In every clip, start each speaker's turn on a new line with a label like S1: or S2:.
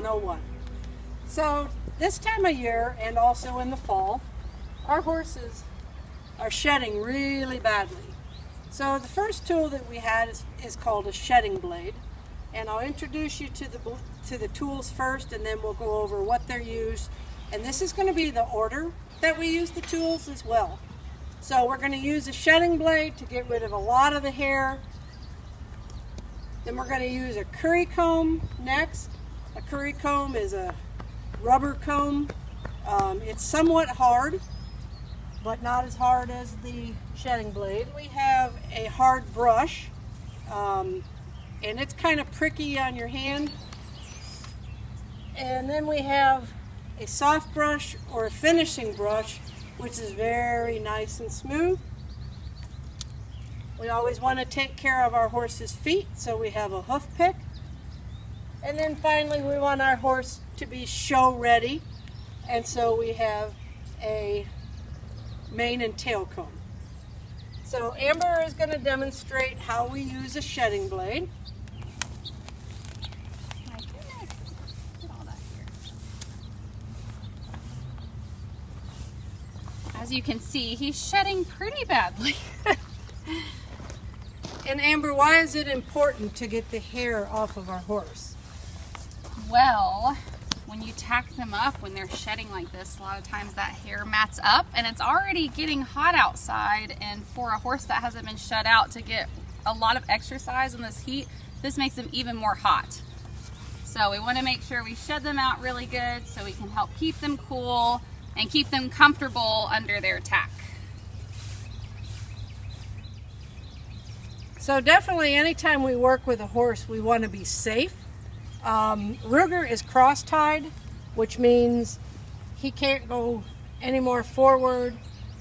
S1: 101. So this time of year and also in the fall, our horses are shedding really badly. So the first tool that we had is called a shedding blade, and I'll introduce you to the tools first, and then we'll go over what they're used. And this is going to be the order that we use the tools as well. So we're going to use a shedding blade to get rid of a lot of the hair. Then we're going to use a curry comb next. A curry comb is a rubber comb. It's somewhat hard, but not as hard as the shedding blade. We have a hard brush, and it's kind of pricky on your hand. And then we have a soft brush or a finishing brush, which is very nice and smooth. We always want to take care of our horse's feet, so we have a hoof pick. And then finally, we want our horse to be show ready, and so we have a mane and tail comb. So Amber is going to demonstrate how we use a shedding blade.
S2: My goodness, look at all that here. As you can see, he's shedding pretty badly.
S1: And Amber, why is it important to get the hair off of our horse?
S2: Well, when you tack them up, when they're shedding like this, a lot of times that hair mats up, and it's already getting hot outside, and for a horse that hasn't been shed out to get a lot of exercise in this heat, this makes them even more hot. So we want to make sure we shed them out really good so we can help keep them cool and keep them comfortable under their tack.
S1: So definitely anytime we work with a horse, we want to be safe. Ruger is cross-tied, which means he can't go any more forward,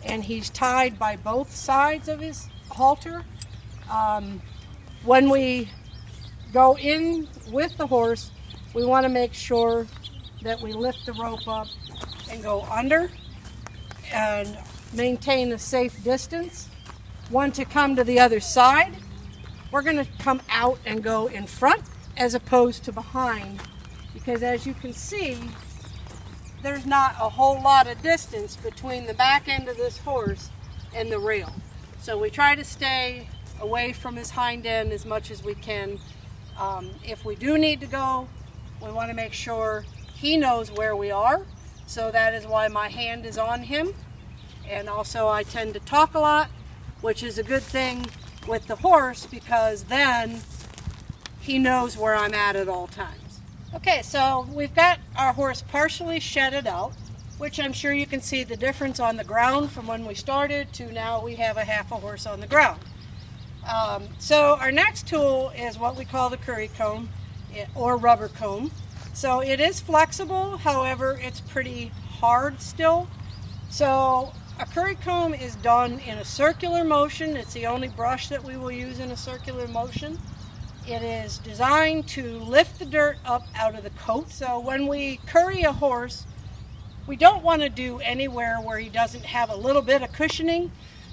S1: and he's tied by both sides of his halter. When we go in with the horse, we want to make sure that we lift the rope up and go under and maintain a safe distance. One to come to the other side, we're going to come out and go in front as opposed to behind, because as you can see, there's not a whole lot of distance between the back end of this horse and the rail. So we try to stay away from his hind end as much as we can. If we do need to go, we want to make sure he knows where we are. So that is why my hand is on him. And also I tend to talk a lot, which is a good thing with the horse, because then he knows where I'm at all times. Okay, so we've got our horse partially shedded out, which I'm sure you can see the difference on the ground from when we started to now we have a half a horse on the ground. So our next tool is what we call the curry comb or rubber comb. So it is flexible, however, it's pretty hard still. So a curry comb is done in a circular motion. It's the only brush that we will use in a circular motion. It is designed to lift the dirt up out of the coat. So when we curry a horse, we don't want to do anywhere where he doesn't have a little bit of cushioning.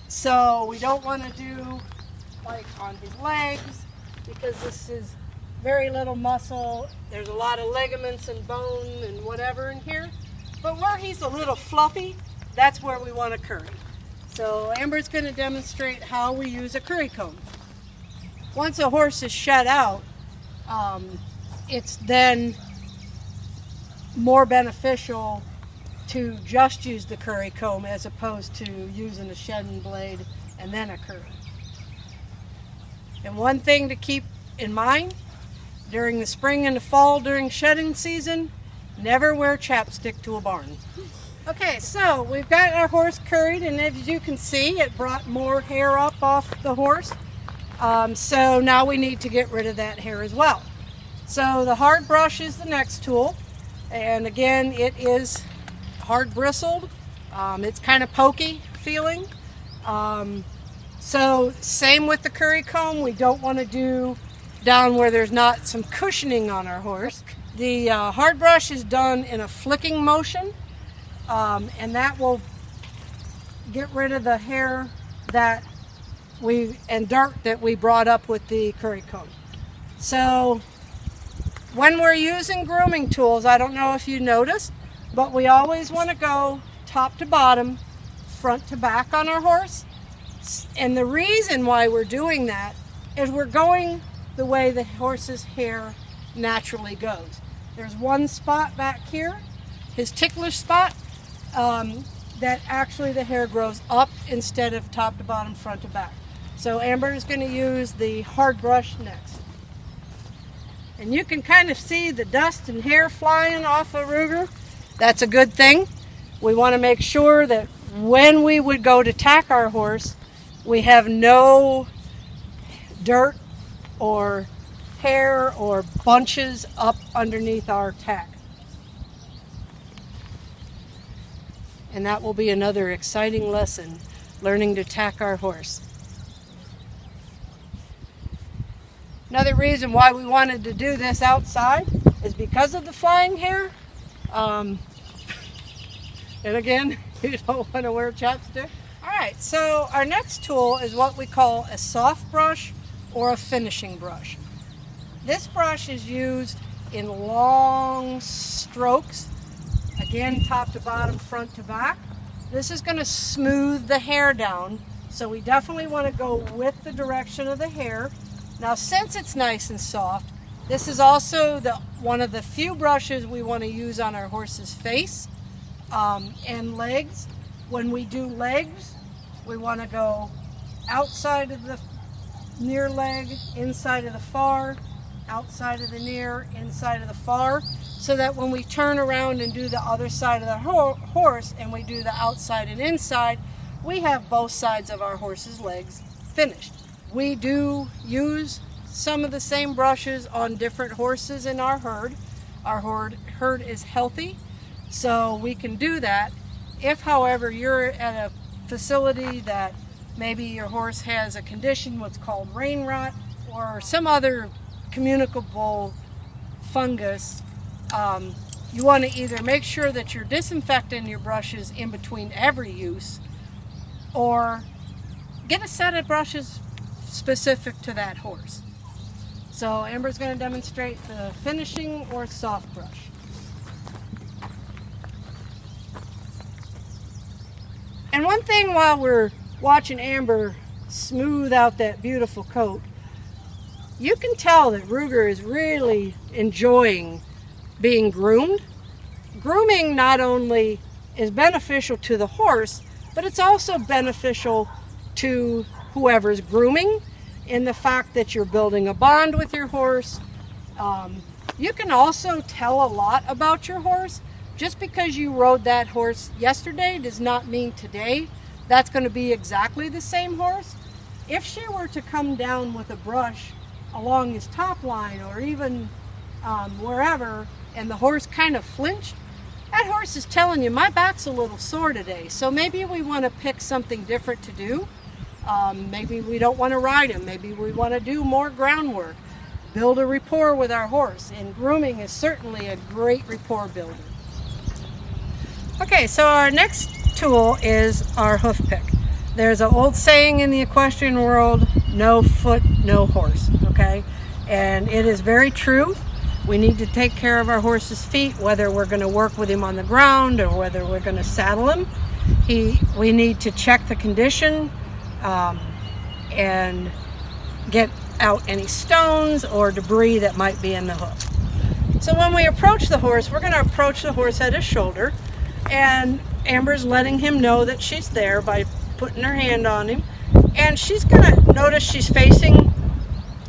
S1: So we don't want to do like on his legs, because this is very little muscle. There's a lot of ligaments and bone and whatever in here. But where he's a little fluffy, that's where we want to curry. So Amber's going to demonstrate how we use a curry comb. Once a horse is shed out, it's then more beneficial to just use the curry comb as opposed to using a shedding blade and then a curry. And one thing to keep in mind, during the spring and the fall, during shedding season, never wear chapstick to a barn. Okay, so we've got our horse curried, and as you can see, it brought more hair up off the horse. So now we need to get rid of that hair as well. So the hard brush is the next tool, and again, it is hard bristled. It's kind of pokey feeling. So same with the curry comb. We don't want to do down where there's not some cushioning on our horse. The hard brush is done in a flicking motion, and that will get rid of the hair that and dirt that we brought up with the curry comb. So When we're using grooming tools, I don't know if you noticed, but we always want to go top to bottom, front to back on our horse. And the reason why we're doing that is we're going the way the horse's hair naturally goes. There's one spot back here, his ticklish spot, that actually the hair grows up instead of top to bottom, front to back. So Amber is going to use the hard brush next. And you can kind of see the dust and hair flying off of Ruger. That's a good thing. We want to make sure that when we would go to tack our horse, we have no dirt or hair or bunches up underneath our tack. And that will be another exciting lesson, learning to tack our horse. Another reason why we wanted to do this outside is because of the flying hair. And again, you don't want to wear chapstick. All right, so our next tool is what we call a soft brush or a finishing brush. This brush is used in long strokes, again, top to bottom, front to back. This is going to smooth the hair down, so we definitely want to go with the direction of the hair. Now, since it's nice and soft, this is also one of the few brushes we want to use on our horse's face and legs. When we do legs, we want to go outside of the near leg, inside of the far, outside of the near, inside of the far, so that when we turn around and do the other side of the horse and we do the outside and inside, we have both sides of our horse's legs finished. We do use some of the same brushes on different horses in our herd. Our herd is healthy, so we can do that. If, however, you're at a facility that maybe your horse has a condition, what's called rain rot, or some other communicable fungus, you want to either make sure that you're disinfecting your brushes in between every use, or get a set of brushes specific to that horse. So Amber's going to demonstrate the finishing or soft brush. And one thing while we're watching Amber smooth out that beautiful coat, you can tell that Ruger is really enjoying being groomed. Grooming not only is beneficial to the horse, but it's also beneficial to whoever's grooming, in the fact that you're building a bond with your horse. You can also tell a lot about your horse. Just because you rode that horse yesterday does not mean today that's going to be exactly the same horse. If she were to come down with a brush along his top line or even wherever, and the horse kind of flinched, that horse is telling you, my back's a little sore today, so maybe we want to pick something different to do. Maybe we don't want to ride him. Maybe we want to do more groundwork, build a rapport with our horse, and grooming is certainly a great rapport builder. Okay, so our next tool is our hoof pick. There's an old saying in the equestrian world, no foot, no horse, okay? And it is very true. We need to take care of our horse's feet, whether we're going to work with him on the ground or whether we're going to saddle him. We need to check the condition and get out any stones or debris that might be in the hoof. So when we approach the horse, we're going to approach the horse at his shoulder, and Amber's letting him know that she's there by putting her hand on him, and she's going to notice she's facing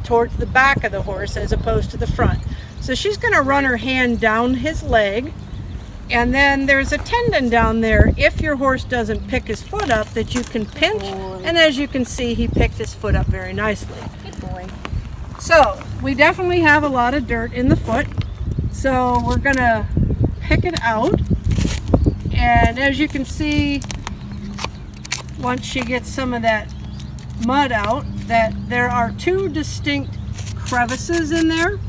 S1: towards the back of the horse as opposed to the front. So she's going to run her hand down his leg, and then there's a tendon down there, if your horse doesn't pick his foot up, that you can pinch. And as you can see, he picked his foot up very nicely.
S2: Good boy.
S1: So we definitely have a lot of dirt in the foot, so we're going to pick it out. And as you can see, once she gets some of that mud out, that there are two distinct crevices in there.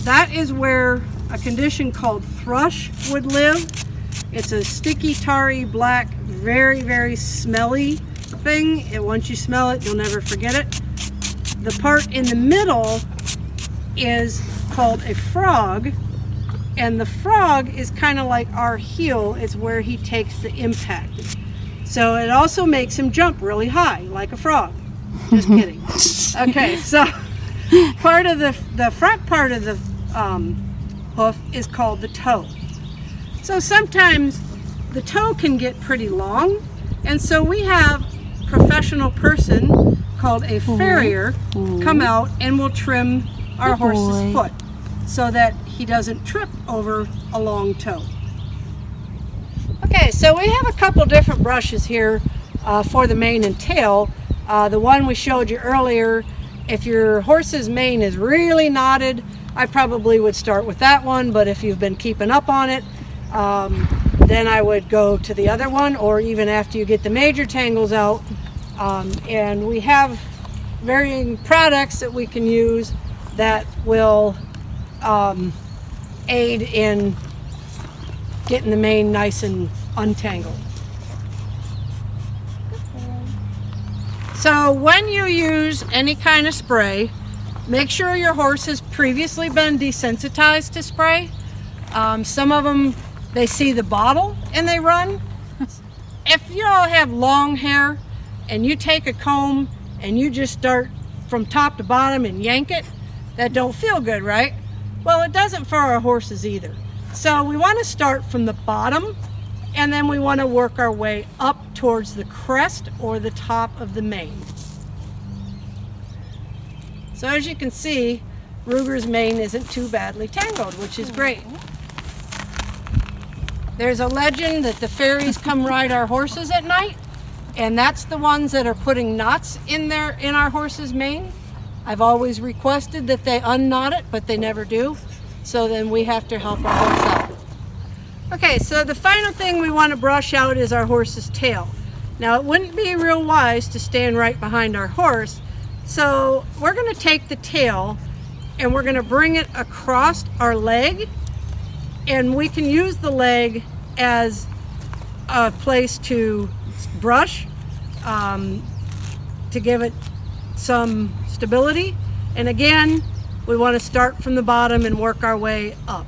S1: That is where a condition called thrush would live. It's a sticky, tarry, black, very, very smelly thing. And once you smell it, you'll never forget it. The part in the middle is called a frog, and the frog is kind of like our heel. It's where he takes the impact. So it also makes him jump really high, like a frog. Just kidding. Okay, so part of the front part of the hoof is called the toe. So sometimes the toe can get pretty long, and so we have a professional person called a farrier come out and will trim our horse's foot so that he doesn't trip over a long toe. Okay, so we have a couple different brushes here for the mane and tail. The one we showed you earlier, if your horse's mane is really knotted, I probably would start with that one, but if you've been keeping up on it, then I would go to the other one, or even after you get the major tangles out. And we have varying products that we can use that will aid in getting the mane nice and untangled. So when you use any kind of spray, make sure your horse has previously been desensitized to spray. Some of them, they see the bottle and they run. If you all have long hair and you take a comb and you just start from top to bottom and yank it, that don't feel good, right? Well, it doesn't for our horses either. So we want to start from the bottom, and then we want to work our way up towards the crest or the top of the mane. So as you can see, Ruger's mane isn't too badly tangled, which is great. There's a legend that the fairies come ride our horses at night, and that's the ones that are putting knots in our horse's mane. I've always requested that they unknot it, but they never do. So then we have to help our horse out. Okay, so the final thing we want to brush out is our horse's tail. Now, it wouldn't be real wise to stand right behind our horse, so we're going to take the tail and we're going to bring it across our leg, and we can use the leg as a place to brush to give it some stability. And again, we want to start from the bottom and work our way up.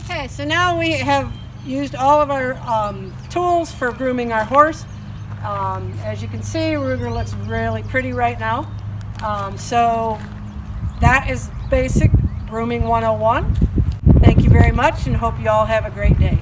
S1: Okay, so now we have used all of our tools for grooming our horse. As you can see, Ruger looks really pretty right now. So that is basic grooming 101. Thank you very much, and hope you all have a great day.